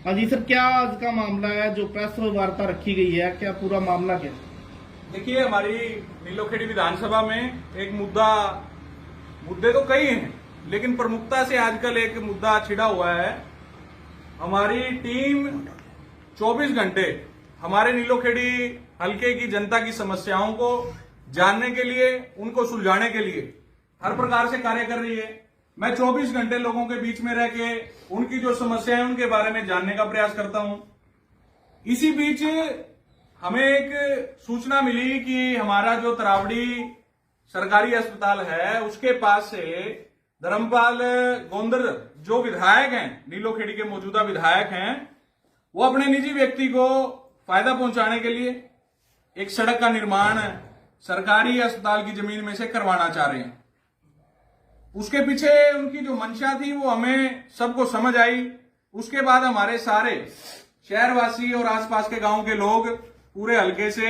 हाँ जी सर, क्या आज का मामला है जो प्रेस वार्ता रखी गई है, क्या पूरा मामला क्या? देखिए, हमारी नीलोखेड़ी विधानसभा में एक मुद्दे तो कई हैं, लेकिन प्रमुखता से आजकल एक मुद्दा छिड़ा हुआ है। हमारी टीम 24 घंटे हमारे नीलोखेड़ी हल्के की जनता की समस्याओं को जानने के लिए, उनको सुलझाने के लिए हर प्रकार से कार्य कर रही है। मैं 24 घंटे लोगों के बीच में रह के उनकी जो समस्या है उनके बारे में जानने का प्रयास करता हूं। इसी बीच हमें एक सूचना मिली कि हमारा जो तरावड़ी सरकारी अस्पताल है उसके पास से धर्मपाल गोंदर जो विधायक हैं, नीलोखेड़ी के मौजूदा विधायक हैं, वो अपने निजी व्यक्ति को फायदा पहुंचाने के लिए एक सड़क का निर्माण सरकारी अस्पताल की जमीन में से करवाना चाह रहे हैं। उसके पीछे उनकी जो मंशा थी वो हमें सबको समझ आई। उसके बाद हमारे सारे शहरवासी और आसपास के गांव के लोग पूरे हल्के से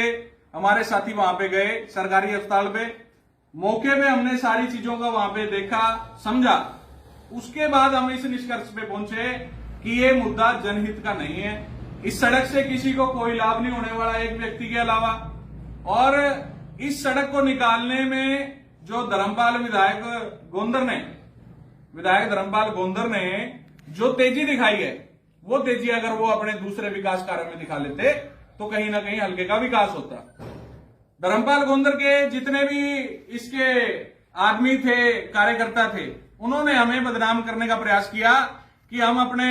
हमारे साथी वहां पे गए सरकारी अस्पताल पे। मौके पे हमने सारी चीजों का वहां पे देखा, समझा। उसके बाद हम इस निष्कर्ष पे पहुंचे कि ये मुद्दा जनहित का नहीं है। इस सड़क से किसी को कोई लाभ नहीं होने वाला एक व्यक्ति के अलावा। और इस सड़क को निकालने में जो विधायक धर्मपाल गोंदर ने जो तेजी दिखाई है, वो तेजी अगर वो अपने दूसरे विकास कार्य में दिखा लेते तो कहीं ना कहीं हल्के का विकास होता। धर्मपाल गोंदर के जितने भी इसके आदमी थे, कार्यकर्ता थे, उन्होंने हमें बदनाम करने का प्रयास किया कि हम अपने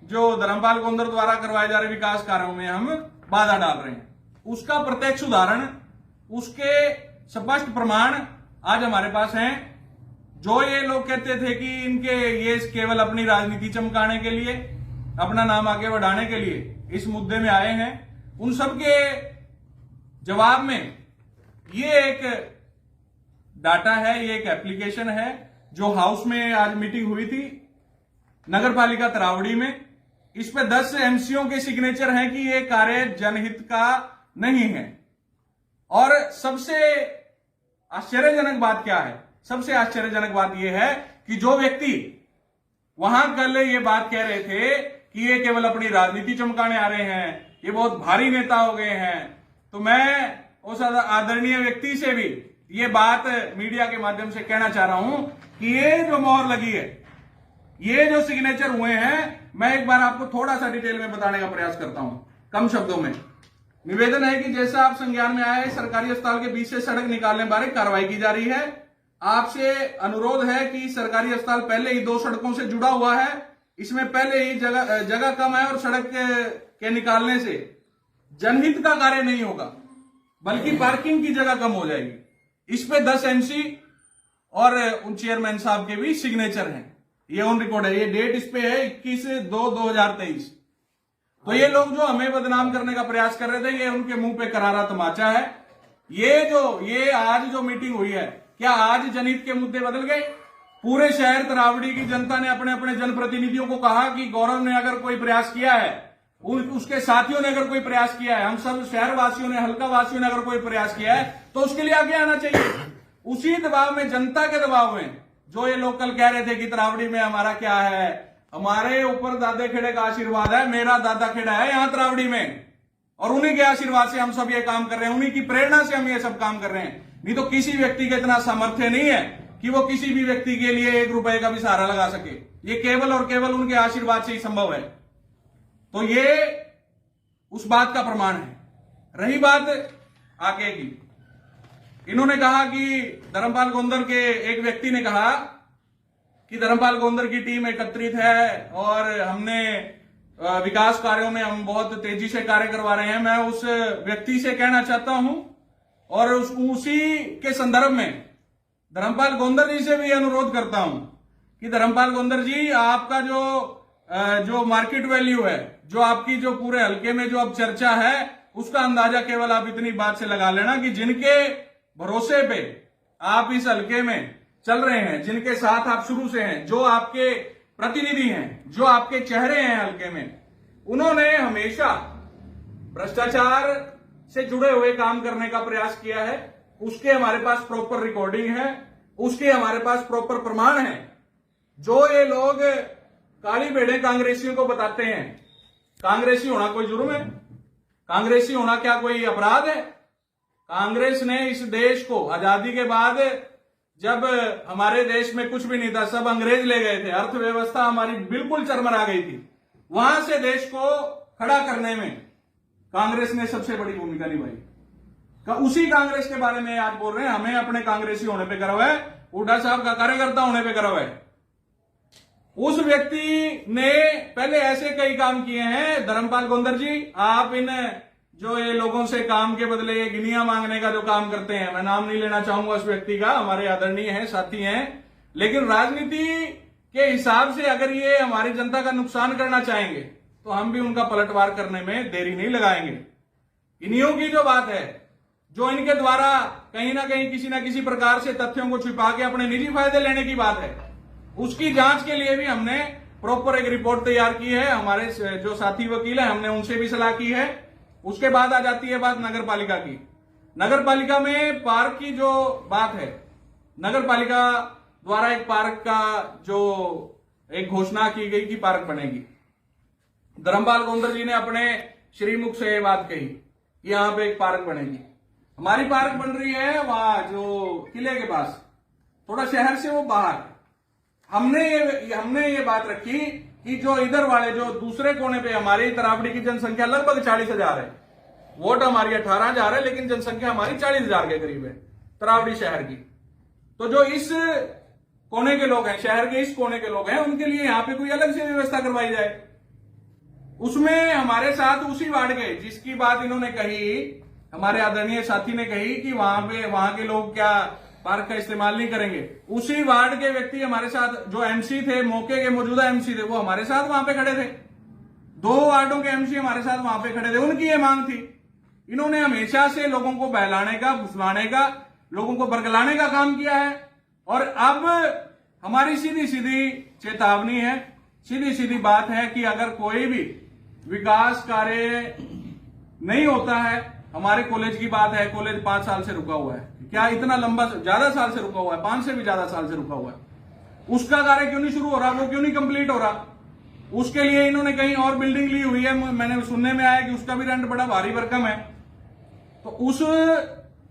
जो धर्मपाल गोंदर द्वारा करवाए जा रहे विकास कार्यों में हम बाधा डाल रहे हैं। उसका प्रत्यक्ष उदाहरण, उसके स्पष्ट प्रमाण आज हमारे पास हैं। जो ये लोग कहते थे कि इनके ये केवल अपनी राजनीति चमकाने के लिए, अपना नाम आगे बढ़ाने के लिए इस मुद्दे में आए हैं, उन सब के जवाब में ये एक डाटा है, ये एक एप्लीकेशन है जो हाउस में आज मीटिंग हुई थी नगर पालिका तरावड़ी में। इस पे 10 एमसीओ के सिग्नेचर हैं कि ये कार्य जनहित का नहीं है। और सबसे आश्चर्यजनक बात क्या है? सबसे आश्चर्यजनक बात यह है कि जो व्यक्ति वहां कल ये बात कह रहे थे कि ये केवल अपनी राजनीति चमकाने आ रहे हैं, ये बहुत भारी नेता हो गए हैं, तो मैं उस आदरणीय व्यक्ति से भी ये बात मीडिया के माध्यम से कहना चाह रहा हूं कि ये जो मोहर लगी है, ये जो सिग्नेचर हुए हैं, मैं एक बार आपको थोड़ा सा डिटेल में बताने का प्रयास करता हूं, कम शब्दों में। निवेदन है कि जैसा आप संज्ञान में आए, सरकारी अस्पताल के बीच से सड़क निकालने बारे कार्रवाई की जा रही है। आपसे अनुरोध है कि सरकारी अस्पताल पहले ही 2 सड़कों से जुड़ा हुआ है, इसमें पहले ही जगह कम है और सड़क के निकालने से जनहित का कार्य नहीं होगा, बल्कि पार्किंग की जगह कम हो जाएगी। इस पे 10 एमसी और उन चेयरमैन साहब के भी सिग्नेचर हैं। ये ऑन रिकॉर्ड है, ये डेट इस पे है 21/2/2023। तो ये लोग जो हमें बदनाम करने का प्रयास कर रहे थे, ये उनके मुंह पे करारा तमाचा है। ये आज जो मीटिंग हुई है, क्या आज जनहित के मुद्दे बदल गए? पूरे शहर तरावड़ी की जनता ने अपने अपने जनप्रतिनिधियों को कहा कि गौरव ने अगर कोई प्रयास किया है, उसके साथियों ने अगर कोई प्रयास किया है, हम सब शहरवासियों ने, हल्का वासियों ने अगर कोई प्रयास किया है तो उसके लिए आगे आना चाहिए। उसी दबाव में, जनता के दबाव में, जो ये लोग कल कह रहे थे कि तरावड़ी में हमारा क्या है, हमारे ऊपर दादे खेड़े का आशीर्वाद है, मेरा दादा खेड़ा है यहां तरावड़ी में, और उन्हीं के आशीर्वाद से हम सब ये काम कर रहे हैं, उन्हीं की प्रेरणा से हम ये सब काम कर रहे हैं। नहीं तो किसी व्यक्ति का इतना सामर्थ्य नहीं है कि वो किसी भी व्यक्ति के लिए 1 रुपए का भी सहारा लगा सके। ये केवल और केवल उनके आशीर्वाद से ही संभव है। तो ये उस बात का प्रमाण है। रही बात आगे की, इन्होंने कहा कि धर्मपाल गोंदर के एक व्यक्ति ने कहा कि धर्मपाल गोंदर की टीम एकत्रित है और हमने विकास कार्यों में हम बहुत तेजी से कार्य करवा रहे हैं। मैं उस व्यक्ति से कहना चाहता हूं और उसी के संदर्भ में धर्मपाल गोंदर जी से भी अनुरोध करता हूं कि धर्मपाल गोंदर जी, आपका जो मार्केट वैल्यू है, जो आपकी जो पूरे हल्के में जो अब चर्चा है, उसका अंदाजा केवल आप इतनी बात से लगा लेना कि जिनके भरोसे पे आप इस हल्के में चल रहे हैं, जिनके साथ आप शुरू से हैं, जो आपके प्रतिनिधि हैं, जो आपके चेहरे हैं हल्के में, उन्होंने हमेशा भ्रष्टाचार से जुड़े हुए काम करने का प्रयास किया है। उसके हमारे पास प्रॉपर रिकॉर्डिंग है, उसके हमारे पास प्रॉपर प्रमाण है। जो ये लोग काली भेड़े कांग्रेसियों को बताते हैं कांग्रेसी होना कोई जुर्म है? कांग्रेसी होना क्या कोई अपराध है? कांग्रेस ने इस देश को आजादी के बाद, जब हमारे देश में कुछ भी नहीं था, सब अंग्रेज ले गए थे, अर्थव्यवस्था हमारी बिल्कुल चरमरा गई थी, वहां से देश को खड़ा करने में कांग्रेस ने सबसे बड़ी भूमिका निभाई। उसी कांग्रेस के बारे में आज बोल रहे हैं हमें अपने कांग्रेसी होने पे गर्व है, हुड्डा साहब का कार्यकर्ता होने पे गर्व है। उस व्यक्ति ने पहले ऐसे कई काम किए हैं। धर्मपाल गोंदर जी, आप इन जो ये लोगों से काम के बदले ये गिनियां मांगने का जो काम करते हैं, मैं नाम नहीं लेना चाहूंगा उस व्यक्ति का, हमारे आदरणीय हैं, साथी हैं, लेकिन राजनीति के हिसाब से अगर ये हमारी जनता का नुकसान करना चाहेंगे तो हम भी उनका पलटवार करने में देरी नहीं लगाएंगे। इन्हीं की जो बात है, जो इनके द्वारा कहीं ना किसी प्रकार से तथ्यों को छिपा के अपने निजी फायदे लेने की बात है, उसकी जांच के लिए भी हमने प्रॉपर एक रिपोर्ट तैयार की है। हमारे जो साथी वकील है, हमने उनसे भी सलाह की है। उसके बाद आ जाती है बात नगर पालिका की। नगर पालिका में पार्क की जो बात है, नगर पालिका द्वारा एक पार्क का जो एक घोषणा की गई कि पार्क बनेगी, धर्मपाल गोंदर जी ने अपने श्रीमुख से ये बात कही कि यहां पे एक पार्क बनेगी। हमारी पार्क बन रही है वहां जो किले के पास, थोड़ा शहर से वो बाहर। हमने ये बात रखी कि जो इधर वाले जो दूसरे कोने पे हमारी तरावड़ी की जनसंख्या लगभग 40,000 है, वोट हमारी 18,000 है, लेकिन जनसंख्या हमारी 40,000 के करीब है तरावड़ी शहर की। तो जो इस कोने के लोग हैं, शहर के इस कोने के लोग हैं, उनके लिए यहां पे कोई अलग से व्यवस्था करवाई जाए। उसमें हमारे साथ उसी वार्ड के, जिसकी बात इन्होंने कही, हमारे आदरणीय साथी ने कही कि वहां के लोग क्या पार्क का इस्तेमाल नहीं करेंगे, उसी वार्ड के व्यक्ति हमारे साथ, जो एमसी थे, मौके के मौजूदा एमसी थे, वो हमारे साथ वहां पे खड़े थे। 2 वार्डों के एमसी हमारे साथ वहां पे खड़े थे। उनकी ये मांग थी। इन्होंने हमेशा से लोगों को बहलाने का, फुसलाने का, लोगों को बरगलाने का काम किया है। और अब हमारी सीधी सीधी चेतावनी है, सीधी सीधी बात है कि अगर कोई भी विकास कार्य नहीं होता है, हमारे कॉलेज की बात है, कॉलेज 5 साल से रुका हुआ है, क्या इतना लंबा, ज्यादा साल से रुका हुआ है, 5 से भी ज्यादा साल से रुका हुआ है, उसका कार्य क्यों नहीं शुरू हो रहा, वो क्यों नहीं कंप्लीट हो रहा? उसके लिए इन्होंने कहीं और बिल्डिंग ली हुई है, मैंने सुनने में आया कि उसका भी रेंट बड़ा भारी भरकम है। तो उस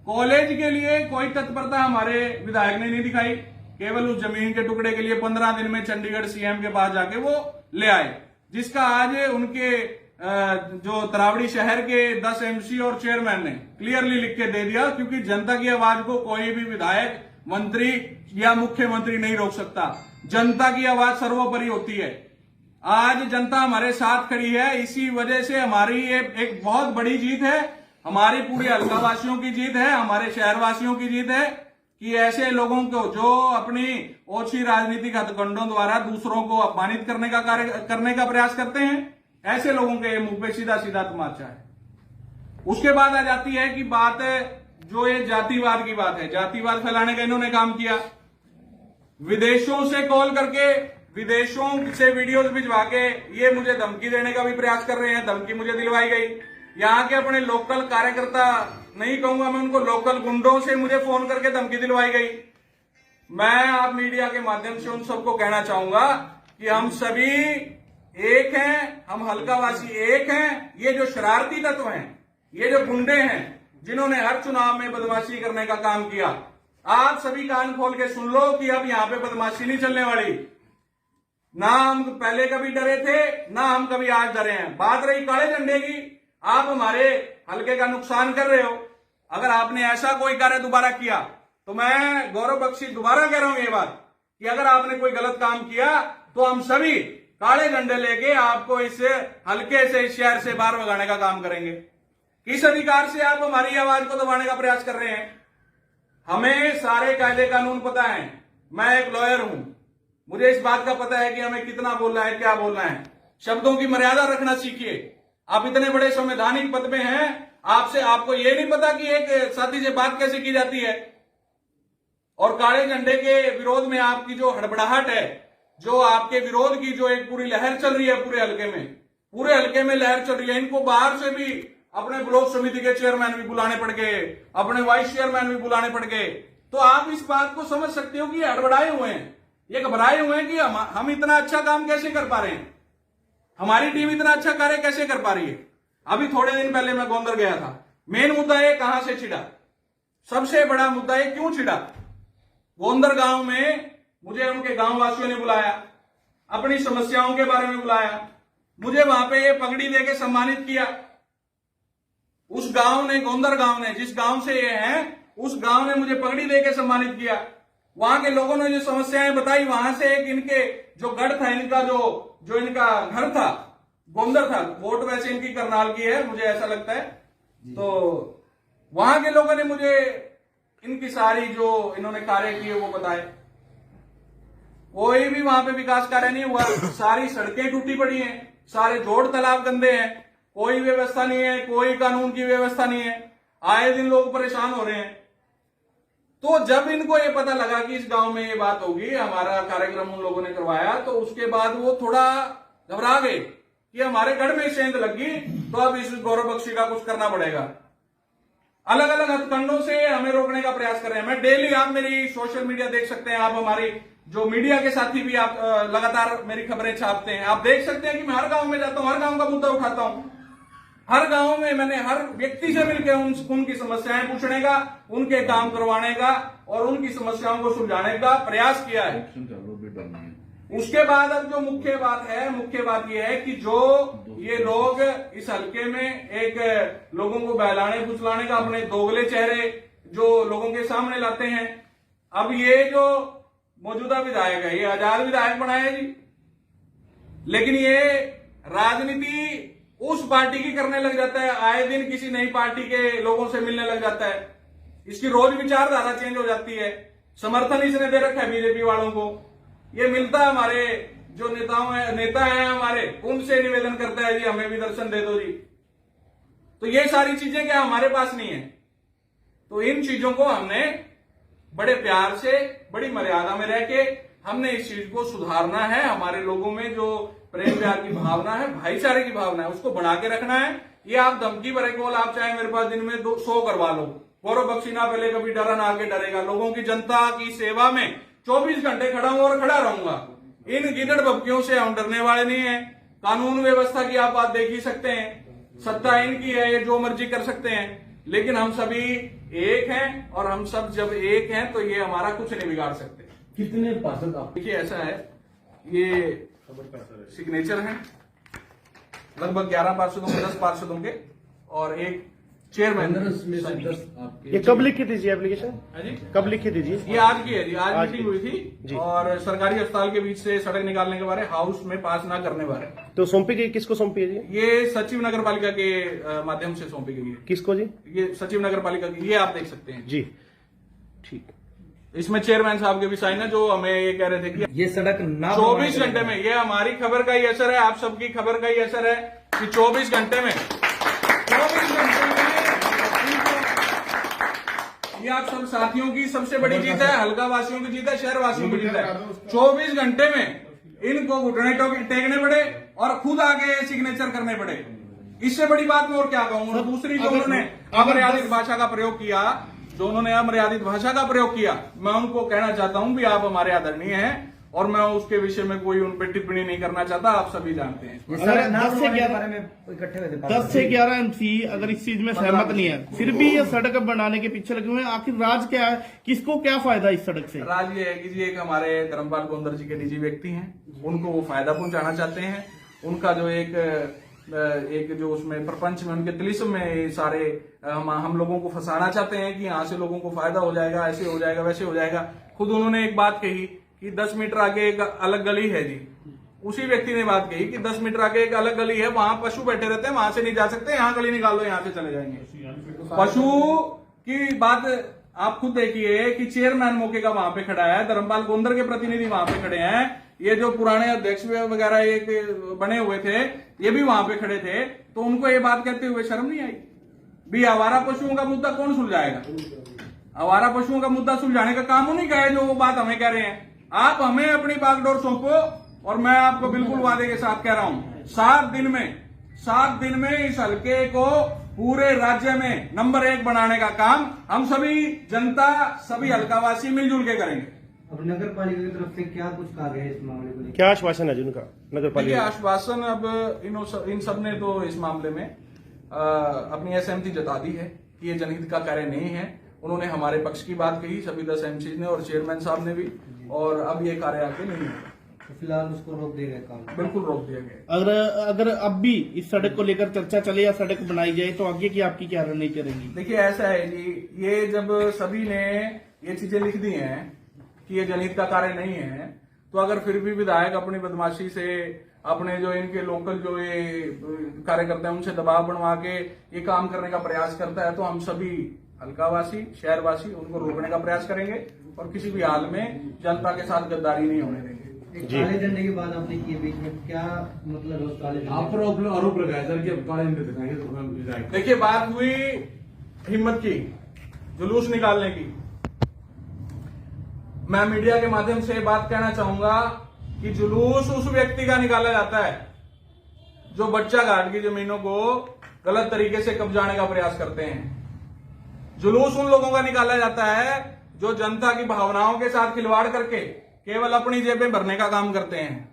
कॉलेज के लिए कोई तत्परता हमारे विधायक ने नहीं दिखाई, केवल उस जमीन के टुकड़े के लिए 15 दिन में चंडीगढ़ सीएम के पास जाके वो ले आए, जिसका आज उनके जो तरावड़ी शहर के 10 एमसी और चेयरमैन ने क्लियरली लिख के दे दिया, क्योंकि जनता की आवाज को कोई भी विधायक, मंत्री या मुख्यमंत्री नहीं रोक सकता। जनता की आवाज सर्वोपरि होती है। आज जनता हमारे साथ खड़ी है, इसी वजह से हमारी ये एक बहुत बड़ी जीत है, हमारी पूरी हल्का वासियों की जीत है, हमारे शहरवासियों की जीत है कि ऐसे लोगों को जो अपनी ओछी राजनीतिक हथकंडों द्वारा दूसरों को अपमानित करने का प्रयास करते हैं, ऐसे लोगों के मुंह पे सीधा सीधा तमाचा है। उसके बाद आ जाती है कि बात जो ये जातिवाद की बात है, जातिवाद फैलाने का इन्होंने काम किया। विदेशों से कॉल करके, विदेशों से वीडियोज भिजवा के ये मुझे धमकी देने का भी प्रयास कर रहे हैं। धमकी मुझे दिलवाई गई। यहाँ के अपने लोकल कार्यकर्ता, नहीं कहूंगा मैं उनको, लोकल गुंडों से मुझे फोन करके धमकी दिलवाई गई। मैं आप मीडिया के माध्यम से उन सबको कहना चाहूंगा कि हम सभी एक हैं, हम हल्कावासी एक हैं। ये जो शरारती तत्व हैं, ये जो गुंडे हैं, जिन्होंने हर चुनाव में बदमाशी करने का काम किया, आप सभी कान खोल के सुन लो कि अब यहां पे बदमाशी नहीं चलने वाली। ना हम पहले कभी डरे थे, ना हम कभी आज डरे हैं। बात रही काले झंडे की, आप हमारे हल्के का नुकसान कर रहे हो। अगर आपने ऐसा कोई कार्य दोबारा किया तो मैं गौरव बख्शी दोबारा कह रहा हूं ये बात कि अगर आपने कोई गलत काम किया तो हम सभी काले झंडे लेके आपको इस हल्के से, इस शहर से बाहर भगाने का काम करेंगे। किस अधिकार से आप हमारी आवाज को दबाने का प्रयास कर रहे हैं? हमें सारे कायदे कानून पता है। मैं एक लॉयर हूं, मुझे इस बात का पता है कि हमें कितना बोलना है, क्या बोलना है। शब्दों की मर्यादा रखना सीखिए। आप इतने बड़े संवैधानिक पद में हैं, आपको ये नहीं पता कि एक साथी से बात कैसे की जाती है? और काले झंडे के विरोध में आपकी जो हड़बड़ाहट है, जो आपके विरोध की जो एक पूरी लहर चल रही है पूरे हल्के में लहर चल रही है, इनको बाहर से भी अपने ब्लॉक समिति के चेयरमैन भी बुलाने पड़ गए, अपने वाइस चेयरमैन भी बुलाने पड़ गए। तो आप इस बात को समझ सकते हो कि हड़बड़ाए हुए हैं, ये घबराए हुए हैं कि हम इतना अच्छा काम कैसे कर पा रहे हैं। हमारी टीम इतना अच्छा कार्य कैसे कर पा रही है? अभी थोड़े दिन पहले मैं गोंदर गया था। मेन मुद्दा है कहां से छिड़ा, सबसे बड़ा मुद्दा है क्यों छिड़ा। गोंदर गांव में मुझे उनके गांव वासियों ने बुलाया, अपनी समस्याओं के बारे में बुलाया, मुझे वहां पे ये पगड़ी देके सम्मानित किया। उस गांव ने, गोंदर गांव ने, जिस गांव से ये हैं, उस गांव ने मुझे पगड़ी देके सम्मानित किया। वहां के लोगों ने जो समस्याएं बताई, वहां से एक इनके जो गढ़ था, इनका जो इनका घर था, गोंदर था, वोट वैसे इनकी करनाल की है, मुझे ऐसा लगता है। तो वहां के लोगों ने मुझे इनकी सारी जो इन्होंने कार्य किए वो बताए। कोई भी वहां पे विकास कार्य नहीं हुआ, सारी सड़कें टूटी पड़ी हैं, सारे जोड़ तालाब गंदे हैं, कोई व्यवस्था नहीं है, कोई कानून की व्यवस्था नहीं है, आए दिन लोग परेशान हो रहे हैं। तो जब इनको ये पता लगा कि इस गांव में ये बात होगी, हमारा कार्यक्रम उन लोगों ने करवाया, तो उसके बाद वो थोड़ा घबरा गए कि हमारे गढ़ में सेंध लगी, तो अब इस गौरव बख्शी का कुछ करना पड़ेगा। अलग अलग हथकंडों से हमें रोकने का प्रयास कर रहे हैं। मैं डेली, आप मेरी सोशल मीडिया देख सकते हैं, आप हमारी जो मीडिया के साथी भी आप लगातार मेरी खबरें छापते हैं, आप देख सकते हैं कि मैं हर गांव में जाता हूं, हर गांव का मुद्दा उठाता हूं। हर गांव में मैंने हर व्यक्ति से मिलकर उनकी समस्याएं पूछने का, उनके काम करवाने का और उनकी समस्याओं को सुलझाने का प्रयास किया है। उसके बाद अब जो मुख्य बात है, मुख्य बात यह है कि जो ये लोग इस हल्के में एक लोगों को बहलाने फुसलाने का अपने दोगले चेहरे जो लोगों के सामने लाते हैं। अब ये जो मौजूदा विधायक है, ये आजाद विधायक बनाया है जी, लेकिन ये राजनीति उस पार्टी की करने लग जाता है, आए दिन किसी नई पार्टी के लोगों से मिलने लग जाता है, इसकी रोज विचारधारा चेंज हो जाती है। समर्थन इसने दे रखा है बीजेपी वालों को। ये मिलता है हमारे जो नेता हैं हमारे, उनसे निवेदन करता है जी हमें भी दर्शन दे दो जी। तो ये सारी चीजें क्या हमारे पास नहीं है। तो इन चीजों को हमने बड़े प्यार से, बड़ी मर्यादा में रह के हमने इस चीज को सुधारना है। हमारे लोगों में जो प्रेम प्यार की भावना है, भाईचारे की भावना है, उसको बना के रखना है। ये आप धमकी भरे कॉल आप चाहे मेरे पास दिन में 100 करवा लो, गौरव बख्शी ना पहले कभी डरा ना आगे डरेगा। लोगों की, जनता की सेवा में 24 घंटे खड़ा हूं और खड़ा रहूंगा। इन गिदड़ बब्कियों से हम डरने वाले नहीं है। कानून व्यवस्था की आप बात देख ही सकते हैं, सत्ता इनकी है, ये जो मर्जी कर सकते हैं, लेकिन हम सभी एक हैं और हम सब जब एक हैं तो ये हमारा कुछ नहीं बिगाड़ सकते। कितने पार्षद आप? देखिए ऐसा है, ये सिग्नेचर हैं लगभग 11 पार्षदों के, 10 पार्षदों के और एक चेयरमैन। 15 में से 10 आपके। ये कब लिखी थी जी एप्लीकेशन? जी कब लिखी थी जी? ये आज की है जी, आज मीटिंग हुई थी और सरकारी अस्पताल के बीच से सड़क निकालने के बारे, हाउस में पास ना करने बारे। तो सौंपी गई, किसको सौंपी है जी? ये सचिव नगर पालिका के माध्यम से सौंपी गई है। किसको जी? ये सचिव नगर पालिका की, ये आप देख सकते हैं जी, ठीक। इसमें चेयरमैन साहब के भी साइन है, जो हमें ये कह रहे थे कि ये सड़क ना 24 घंटे में, ये हमारी खबर का ही असर है, आप सबकी खबर का ही असर है कि 24 घंटे में ये आप सब साथियों की सबसे बड़ी जीत है, हल्का वासियों की जीत है, शहर वासियों की जीत है। 24 घंटे में इनको घुटने टेकने पड़े और खुद आगे सिग्नेचर करने पड़े। इससे बड़ी बात मैं और क्या कहूंगा। दूसरी जो उन्होंने अमर्यादित भाषा का प्रयोग किया, मैं उनको कहना चाहता हूं भी आप हमारे आदरणीय हैं और मैं उसके विषय में कोई उन पर टिप्पणी नहीं करना चाहता, आप सभी जानते हैं। अगर 10 से 11 MC अगर इस चीज में सहमत नहीं है, फिर भी ये सड़क बनाने के पीछे लगे हुए हैं, आखिर राज क्या है, किसको क्या फायदा इस सड़क से? राज ये है कि जी एक हमारे धर्मपाल गोंदर जी के निजी व्यक्ति हैं, उनको वो फायदा पहुंचाना चाहते हैं। उनका जो एक जो उसमें प्रपंच में, उनके तिलिस्म में सारे हम लोगों को फंसाना चाहते हैं कि यहाँ से लोगों को फायदा हो जाएगा, ऐसे हो जाएगा, वैसे हो जाएगा। खुद उन्होंने एक बात कही कि 10 मीटर आगे एक अलग गली है जी, उसी व्यक्ति ने बात कही कि 10 मीटर आगे एक अलग गली है, वहां पशु बैठे रहते हैं, वहां से नहीं जा सकते, यहाँ गली निकाल दो, यहाँ से चले जाएंगे। पशु की बात आप खुद देखिए कि चेयरमैन मौके का वहां पे खड़ा है, धर्मपाल गोंदर के प्रतिनिधि वहां पे खड़े हैं, ये जो पुराने अध्यक्ष वगैरह एक बने हुए थे ये भी वहां पे खड़े थे, तो उनको ये बात कहते हुए शर्म नहीं आई? भी आवारा पशुओं का मुद्दा कौन सुलझाएगा? आवारा पशुओं का मुद्दा सुलझाने का काम उन्हीं का है जो वो बात हमें कह रहे हैं। आप हमें अपनी बागडोर सौंपो और मैं आपको बिल्कुल वादे के साथ कह रहा हूं, 7 दिन में इस हल्के को पूरे राज्य में नंबर 1 बनाने का काम हम सभी जनता, सभी हल्कावासी मिलजुल के करेंगे। अब नगर पालिका की तरफ से क्या कुछ कहा गया है इस मामले को लेकर? क्या आश्वासन है जिनका नगर देखिए, पालिका? आश्वासन अब इन सब ने तो इस मामले में अपनी असहमति जता दी है कि ये जनहित का कार्य नहीं है। उन्होंने हमारे पक्ष की बात कही, सभी 10 एमसी ने और चेयरमैन साहब ने भी, और अब ये कार्य आगे नहीं है। तो फिलहाल उसको रोक दिया गया काम? बिल्कुल रोक दिया गया। अगर अब भी इस सड़क को लेकर चर्चा चले या सड़क बनाई जाए तो आगे की आपकी क्या रणनीति रहेगी? देखिए, ऐसा है जी, ये जब सभी ने ये चीजें लिख दी हैं कि ये जनहित का कार्य नहीं है, तो अगर फिर भी विधायक अपनी बदमाशी से, अपने जो इनके लोकल जो ये कार्यकर्ता है उनसे दबाव बनवा के ये काम करने का प्रयास करता है, तो हम सभी हल्कावासी, शहरवासी उनको रोकने का प्रयास करेंगे और किसी भी हाल में जनता के साथ गद्दारी नहीं होने देंगे। एक काले झंडे की बात आपने की बीच में, क्या मतलब है उस काले झंडे? आप पर आरोप लगाया सर कि अब काले झंडे दिखाएंगे तो हम विधायक। देखिए, बात हुई हिम्मत की, जुलूस निकालने की। मैं मीडिया के माध्यम से बात कहना चाहूंगा कि जुलूस उस व्यक्ति का निकाला जाता है जो बच्चा घाट की जमीनों को गलत तरीके से कब्जाने का प्रयास करते हैं। जुलूस उन लोगों का निकाला जाता है जो जनता की भावनाओं के साथ खिलवाड़ करके केवल अपनी जेबें भरने का काम करते हैं।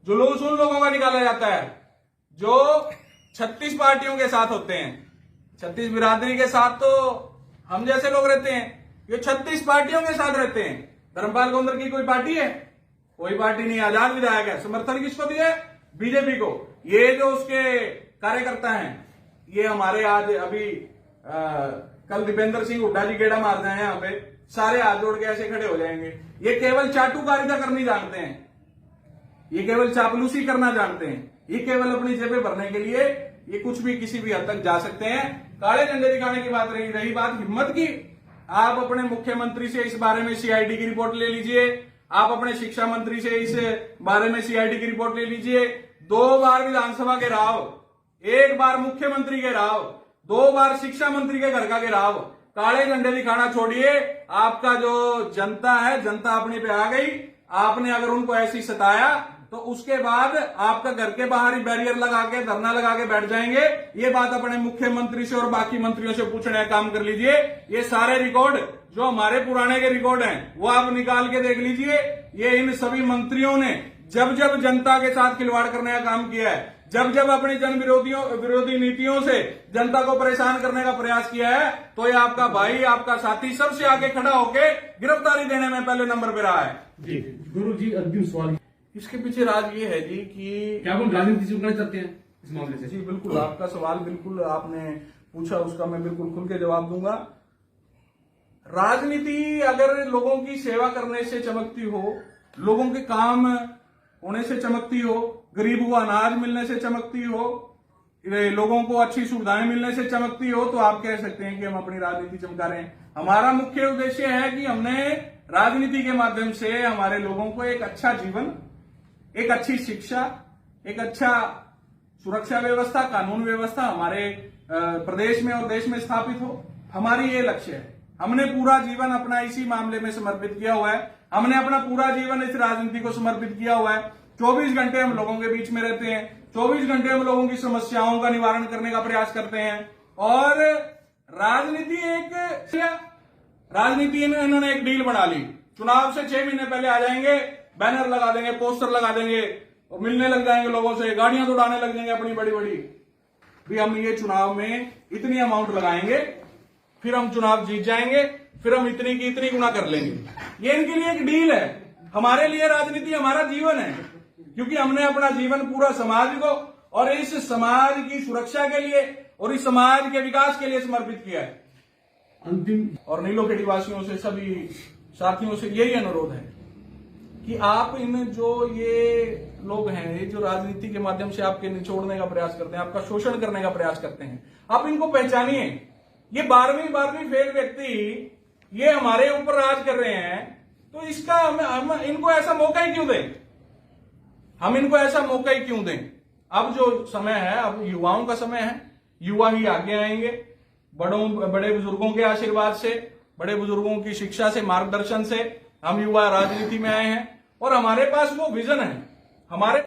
जुलूस उन लोगों का निकाला जाता है जो 36 पार्टियों के साथ होते हैं। 36 बिरादरी के साथ तो हम जैसे लोग रहते हैं, ये 36 पार्टियों के साथ रहते हैं। धर्मपाल गोंदर की कोई पार्टी है? कोई पार्टी नहीं। आजाद विधायक है। समर्थन किसको दिए? बीजेपी को। ये जो उसके कार्यकर्ता हैं, ये हमारे आज अभी कल दीपेंद्र सिंह हुड्डा जी गेड़ा मार रहे हैं यहाँ पे, सारे हाथ जोड़ के ऐसे खड़े हो जाएंगे। ये केवल चाटुकारिता करनी जानते हैं, ये केवल चापलूसी करना जानते हैं, ये केवल अपनी जेबें भरने के लिए ये कुछ भी किसी भी हद तक जा सकते हैं। काले झंडे दिखाने की बात रही बात हिम्मत की, आप अपने मुख्यमंत्री से इस बारे में सीआईडी की रिपोर्ट ले लीजिए, आप अपने शिक्षा मंत्री से इस बारे में सीआईडी की रिपोर्ट ले लीजिए। 2 बार विधानसभा के घेराव, 1 बार मुख्यमंत्री के घेराव, 2 बार शिक्षा मंत्री के घर का घेराव। काले झंडे दिखाना छोड़िए, आपका जो जनता है, जनता अपने पे आ गई। आपने अगर उनको ऐसी सताया तो उसके बाद आपका घर के बाहर ही बैरियर लगा के, धरना लगा के बैठ जाएंगे। ये बात अपने मुख्यमंत्री से और बाकी मंत्रियों से पूछने का काम कर लीजिए। ये सारे रिकॉर्ड जो हमारे पुराने के रिकॉर्ड हैं वो आप निकाल के देख लीजिए। ये इन सभी मंत्रियों ने जब जब जनता के साथ खिलवाड़ करने का काम किया है, जब जब अपनी जन विरोधी नीतियों से जनता को परेशान करने का प्रयास किया है, तो ये आपका भाई, आपका साथी सबसे आगे खड़ा होके गिरफ्तारी देने में पहले नंबर पे रहा है। जी गुरु जी, अंतिम सवाल, इसके पीछे राज ये है जी कि क्या हम राजनीति से उठना चाहते हैं इस मामले से? जी बिल्कुल, आपका सवाल बिल्कुल आपने पूछा, उसका मैं बिल्कुल खुल के जवाब दूंगा। राजनीति अगर लोगों की सेवा करने से चमकती हो, लोगों के काम होने से चमकती हो, गरीब को अनाज मिलने से चमकती हो, लोगों को अच्छी सुविधाएं मिलने से चमकती हो, तो आप कह सकते हैं कि हम अपनी राजनीति चमका रहे हैं। हमारा मुख्य उद्देश्य है कि हमने राजनीति के माध्यम से हमारे लोगों को एक अच्छा जीवन, एक अच्छी शिक्षा, एक अच्छा सुरक्षा व्यवस्था, कानून व्यवस्था हमारे प्रदेश में और देश में स्थापित हो। हमारी ये लक्ष्य है। हमने पूरा जीवन अपना इसी मामले में समर्पित किया हुआ है। हमने अपना पूरा जीवन इस राजनीति को समर्पित किया हुआ है। 24 घंटे हम लोगों के बीच में रहते हैं, 24 घंटे हम लोगों की समस्याओं का निवारण करने का प्रयास करते हैं। और राजनीति इन्होंने एक डील बना ली, चुनाव से 6 महीने पहले आ जाएंगे, बैनर लगा देंगे, पोस्टर लगा देंगे और मिलने लग जाएंगे लोगों से, गाड़ियां तो उड़ाने लग जाएंगे अपनी बड़ी बड़ी, भी हम ये चुनाव में इतनी अमाउंट लगाएंगे, फिर हम चुनाव जीत जाएंगे, फिर हम इतनी की इतनी गुना कर लेंगे। ये इनके लिए एक डील है। हमारे लिए राजनीति हमारा जीवन है, क्योंकि हमने अपना जीवन पूरा समाज को और इस समाज की सुरक्षा के लिए और इस समाज के विकास के लिए समर्पित किया है। अंतिम, और नीलोखेड़ी वासियों से, सभी साथियों से यही अनुरोध है कि आप इन जो ये लोग हैं, ये जो राजनीति के माध्यम से आपके निचोड़ने का प्रयास करते हैं, आपका शोषण करने का प्रयास करते हैं, आप इनको पहचानिए। ये 12वीं फेल व्यक्ति ये हमारे ऊपर राज कर रहे हैं, तो इसका हम इनको ऐसा मौका ही क्यों दें? हम इनको ऐसा मौका ही क्यों दें? अब जो समय है, अब युवाओं का समय है, युवा ही आगे आएंगे। बड़े बुजुर्गों के आशीर्वाद से, बड़े बुजुर्गों की शिक्षा से, मार्गदर्शन से हम युवा राजनीति में आए हैं और हमारे पास वो विजन है। हमारे